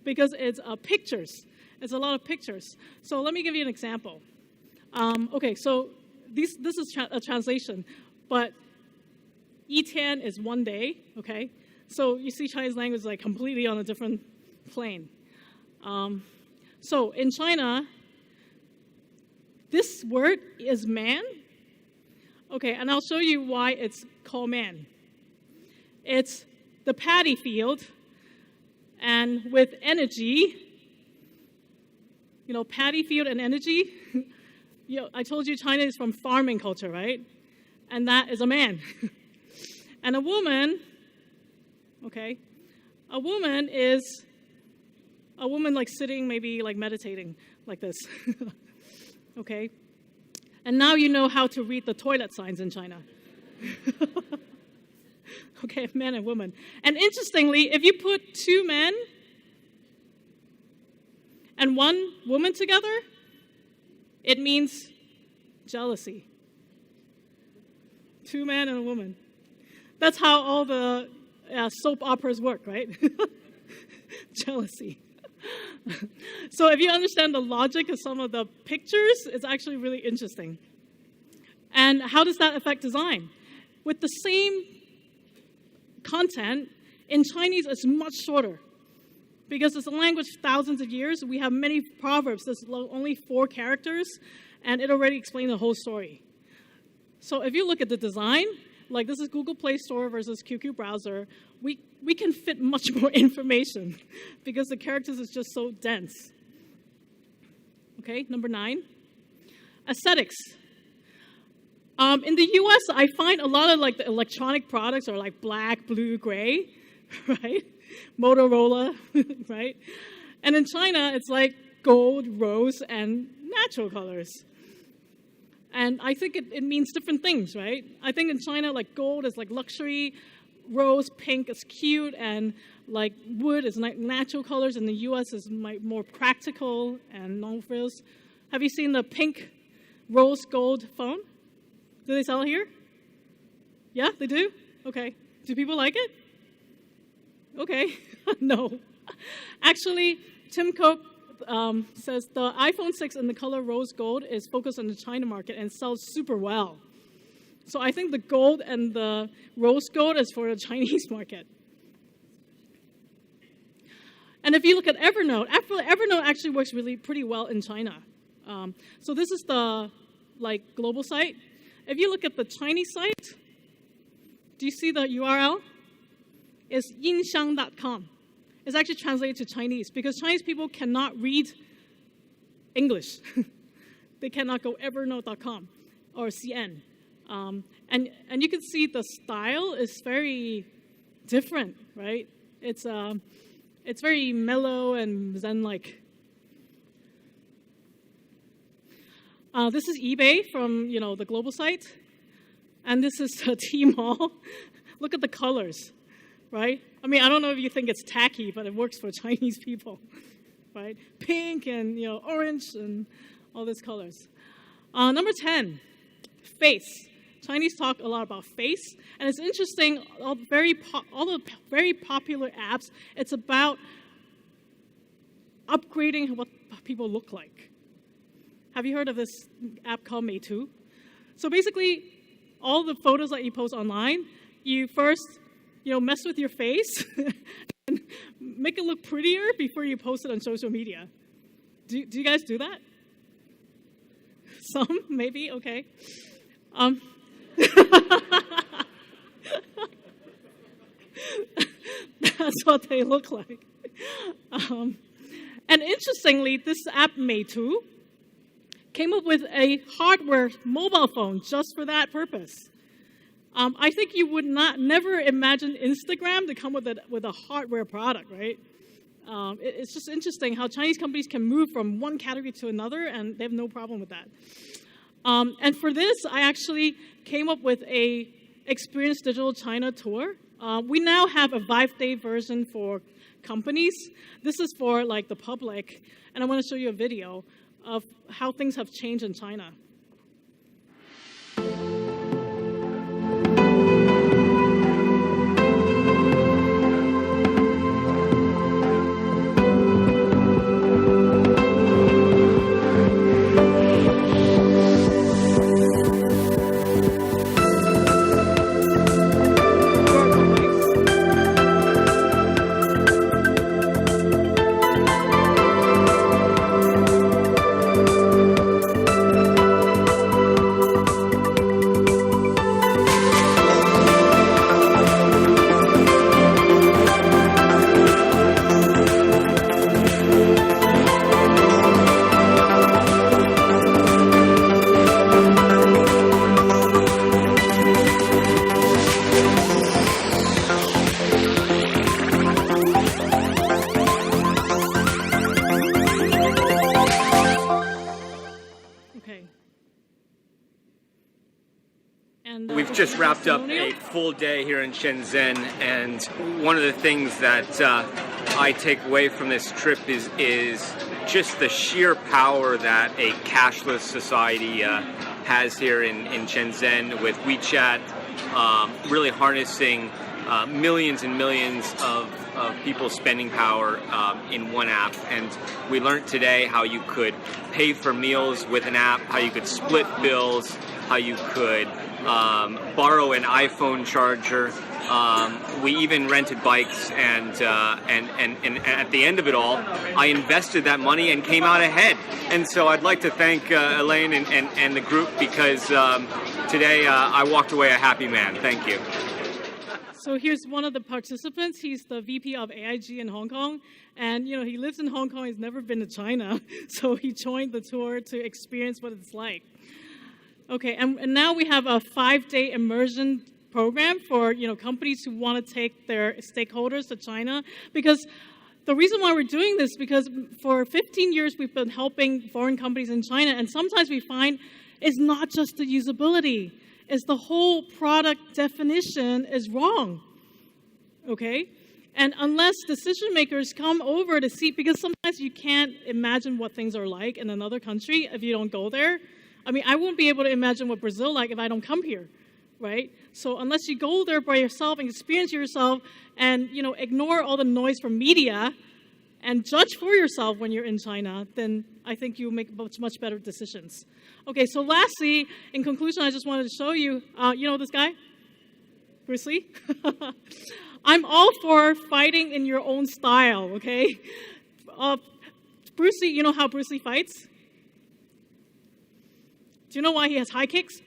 because it's pictures. It's a lot of pictures. So let me give you an example. So this is a translation, but Yi-Tian is one day, okay? So you see Chinese language is like completely on a different plane. So in China, This word is man. Okay, and I'll show you why it's called man. It's the paddy field, and with energy, paddy field and energy. I told you China is from farming culture, right? And that is a man. And a woman, okay, a woman is a woman like sitting, maybe like meditating like this. Okay? And now you know how to read the toilet signs in China. Okay, man and woman. And interestingly, if you put two men and one woman together, it means jealousy. Two men and a woman. That's how all the soap operas work, right? Jealousy. So if you understand the logic of some of the pictures, it's actually really interesting. And how does that affect design? With the same content, in Chinese it's much shorter. Because it's a language thousands of years, we have many proverbs. There's only 4 characters, and it already explains the whole story. So if you look at the design, like this is Google Play Store versus QQ Browser, we can fit much more information because the characters is just so dense. Okay, number 9, aesthetics. In the US, I find a lot of like the electronic products are like black, blue, gray, right? Motorola, right? And in China, it's like gold, rose, and natural colors. And I think it means different things, right? I think in China, like gold is like luxury, rose, pink is cute, and like wood is like natural colors. In the US is more practical and non-frills. Have you seen the pink rose gold phone? Do they sell it here? Yeah, they do? Okay. Do people like it? Okay. No. Actually, Tim Cook says the iPhone 6 in the color rose gold is focused on the China market and sells super well. So I think the gold and the rose gold is for the Chinese market. And if you look at Evernote, Evernote actually works pretty well in China. So this is the global site. If you look at the Chinese site, do you see the URL? It's yinxiang.com. It's actually translated to Chinese because Chinese people cannot read English. They cannot go evernote.com or CN. And you can see the style is very different, right? It's very mellow and zen-like. This is eBay from the global site, and this is Tmall. Look at the colors, right? I mean, I don't know if you think it's tacky, but it works for Chinese people, right? Pink and orange and all these colors. Number 10, face. Chinese talk a lot about face, and it's interesting. All the very popular apps. It's about upgrading what people look like. Have you heard of this app called Meitu? So basically, all the photos that you post online, you first, mess with your face and make it look prettier before you post it on social media. Do you guys do that? Some, maybe, okay. That's what they look like. And interestingly, this app Meitu came up with a hardware mobile phone just for that purpose. I think you would never imagine Instagram to come with a hardware product, right? It's just interesting how Chinese companies can move from one category to another, and they have no problem with that. And for this, I actually came up with a Experience Digital China tour. We now have a 5-day version for companies. This is for the public, and I want to show you a video of how things have changed in China. just wrapped up a testimonial. full day here in Shenzhen, and one of the things that I take away from this trip is just the sheer power that a cashless society has here in Shenzhen, with WeChat really harnessing millions and millions of people's spending power in one app. And we learned today how you could pay for meals with an app, how you could split bills, how you could borrow an iPhone charger. We even rented bikes, and at the end of it all, I invested that money and came out ahead. And so I'd like to thank Elaine and the group, because today I walked away a happy man. Thank you. So here's one of the participants. He's the VP of AIG in Hong Kong. And, you know, he lives in Hong Kong. He's never been to China. So he joined the tour to experience what it's like. Okay, and now we have a 5-day immersion program for, you know, companies who want to take their stakeholders to China. Because the reason why we're doing this, because for 15 years we've been helping foreign companies in China, and sometimes we find it's not just the usability. Is the whole product definition is wrong, okay? And unless decision makers come over to see, because sometimes you can't imagine what things are like in another country if you don't go there. I mean, I won't be able to imagine what Brazil like if I don't come here, right? So unless you go there by yourself and experience yourself and, you know, ignore all the noise from media and judge for yourself when you're in China, then I think you'll make much better decisions. Okay, so lastly, in conclusion, I just wanted to show you, you know this guy? Bruce Lee? I'm all for fighting in your own style, okay? Bruce Lee, you know how Bruce Lee fights? Do you know why he has high kicks?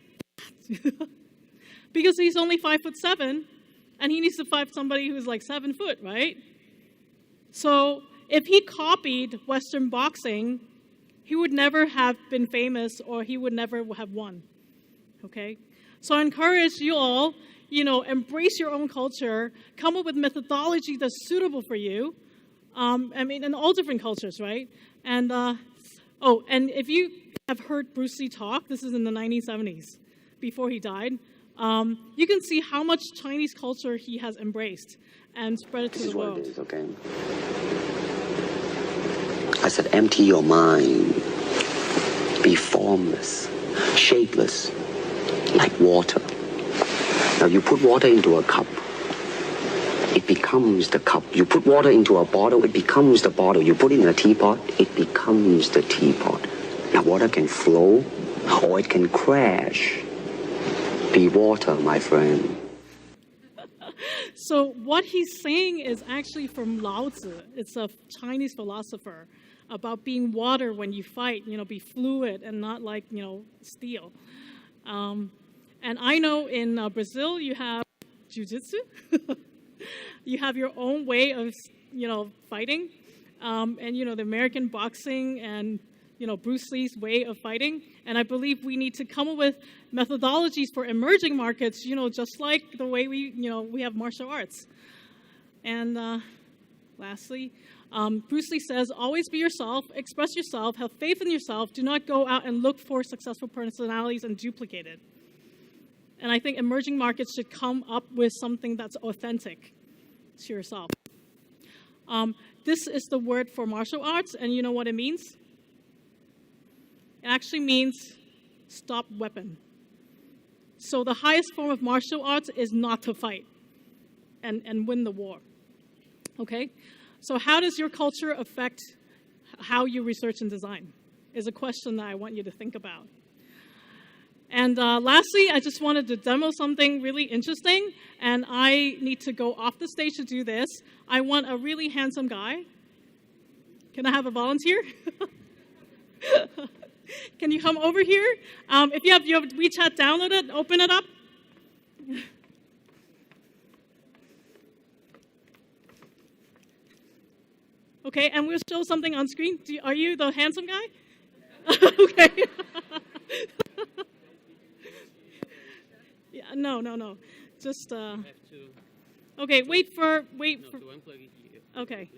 Because he's only 5'7", and he needs to fight somebody who's like 7 foot, right? So if he copied Western boxing, he would never have been famous, or he would never have won, okay? So I encourage you all, you know, embrace your own culture, come up with methodology that's suitable for you. I mean, in all different cultures, right? And, and if you have heard Bruce Lee talk, this is in the 1970s, before he died, you can see how much Chinese culture he has embraced and spread it to the world. This is what it is, okay? I said, empty your mind. Be formless, shapeless, like water. Now, you put water into a cup, it becomes the cup. You put water into a bottle, it becomes the bottle. You put it in a teapot, it becomes the teapot. Now, water can flow, or it can crash. Be water, my friend. So what he's saying is actually from Lao Tzu. It's a Chinese philosopher about being water when you fight, you know, be fluid and not like, you know, steel. And I know in Brazil you have jiu-jitsu. You have your own way of, you know, fighting. And, you know, the American boxing and, you know, Bruce Lee's way of fighting. And I believe we need to come up with methodologies for emerging markets, you know, just like the way we, you know, we have martial arts. And lastly, Bruce Lee says, always be yourself, express yourself, have faith in yourself, do not go out and look for successful personalities and duplicate it. And I think emerging markets should come up with something that's authentic to yourself. This is the word for martial arts, and you know what it means? It actually means stop weapon. So the highest form of martial arts is not to fight and win the war. Okay? So how does your culture affect how you research and design? Is a question that I want you to think about. And lastly, I just wanted to demo something really interesting, and I need to go off the stage to do this. I want a really handsome guy. Can I have a volunteer? Can you come over here? If you have your WeChat downloaded, open it up. Okay, and we'll show something on screen. Are you the handsome guy? Okay. Yeah, no. Just, okay, wait for, okay.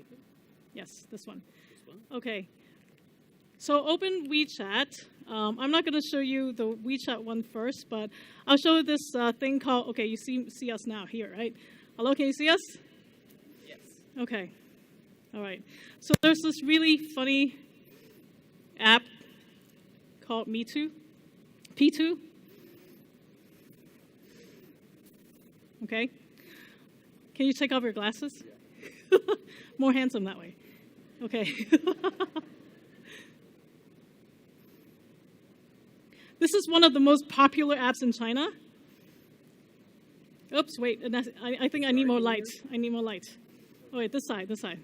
Yes, this one. Okay. So open WeChat. I'm not going to show you the WeChat one first, but I'll show you this thing called, okay, you see us now here, right? Hello, can you see us? Yes. Okay. All right. So there's this really funny app called P2. Okay. Can you take off your glasses? More handsome that way. Okay. This is one of the most popular apps in China. Oops, wait. I think I need more light. I need more light. Oh, wait, this side, this side.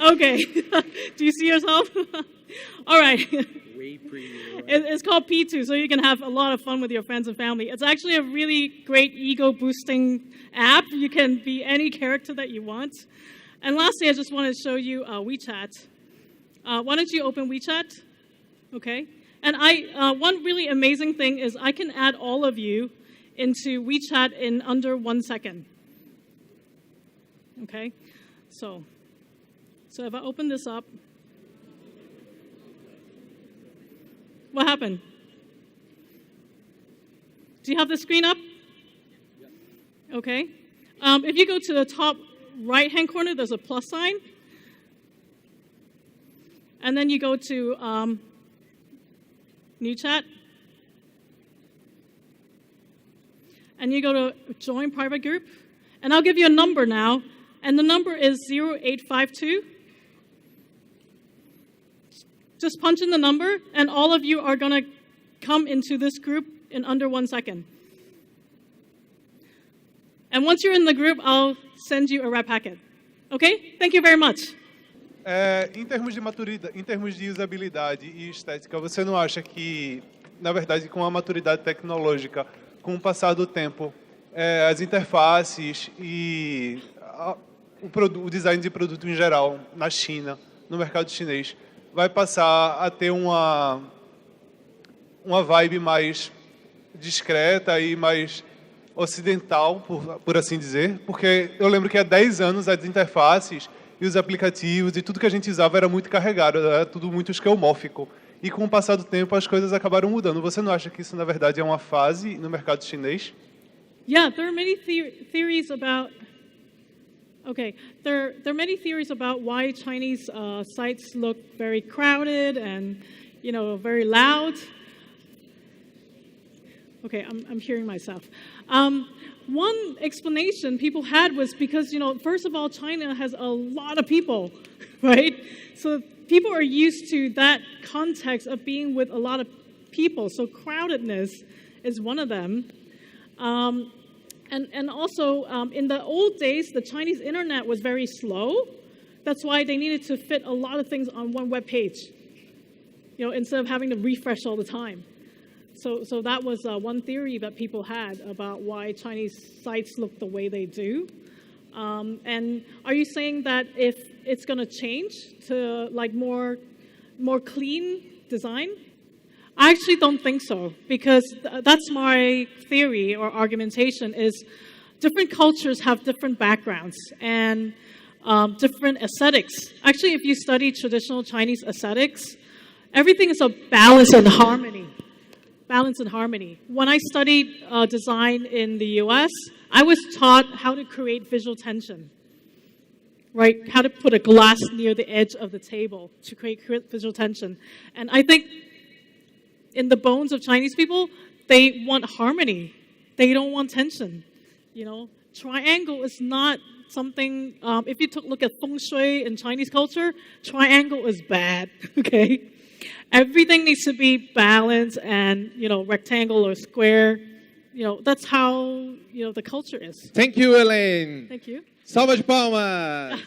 Okay. Do you see yourself? All right. It's called P2, so you can have a lot of fun with your friends and family. It's actually a really great ego-boosting app. You can be any character that you want. And lastly, I just want to show you WeChat. Why don't you open WeChat? Okay. And one really amazing thing is I can add all of you into WeChat in under 1 second. Okay. So if I open this up, what happened? Do you have the screen up? Okay. If you go to the top right-hand corner, there's a plus sign. And then you go to New Chat. And you go to Join Private Group. And I'll give you a number now. And the number is 0852. Just punch in the number, and all of you are going to come into this group in under 1 second. And once you're in the group, I'll send you a red packet. Okay? Thank you very much. Em termos de maturidade, em termos de usabilidade e estética, você não acha que, na verdade, com a maturidade tecnológica, com o passar do tempo, as interfaces e o design de produto em geral na China, no mercado chinês, vai passar a ter uma vibe mais discreta e mais ocidental, por assim dizer? Porque eu lembro que há 10 anos as interfaces e os aplicativos e tudo que a gente usava era muito carregado, era tudo muito esquemórfico. E com o passar do tempo as coisas acabaram mudando. Você não acha que isso, na verdade, é uma fase no mercado chinês? Yeah, there are many theories about... Okay, there are many theories about why Chinese sites look very crowded and, very loud. Okay, I'm hearing myself. One explanation people had was because, first of all, China has a lot of people, right? So people are used to that context of being with a lot of people. So crowdedness is one of them. And also, in the old days, the Chinese internet was very slow. That's why they needed to fit a lot of things on one web page, instead of having to refresh all the time. So that was one theory that people had about why Chinese sites look the way they do. And are you saying that if it's going to change to like more clean design? I actually don't think so, because that's my theory or argumentation is different cultures have different backgrounds and different aesthetics. Actually, if you study traditional Chinese aesthetics, everything is about balance and harmony. Balance and harmony. When I studied design in the US, I was taught how to create visual tension, right? How to put a glass near the edge of the table to create visual tension. And I think in the bones of Chinese people, they want harmony. They don't want tension. Triangle is not something, if you look at feng shui in Chinese culture, triangle is bad, okay? Everything needs to be balanced and, rectangle or square. That's how, the culture is. Thank you, Elaine. Thank you. Salva de palmas.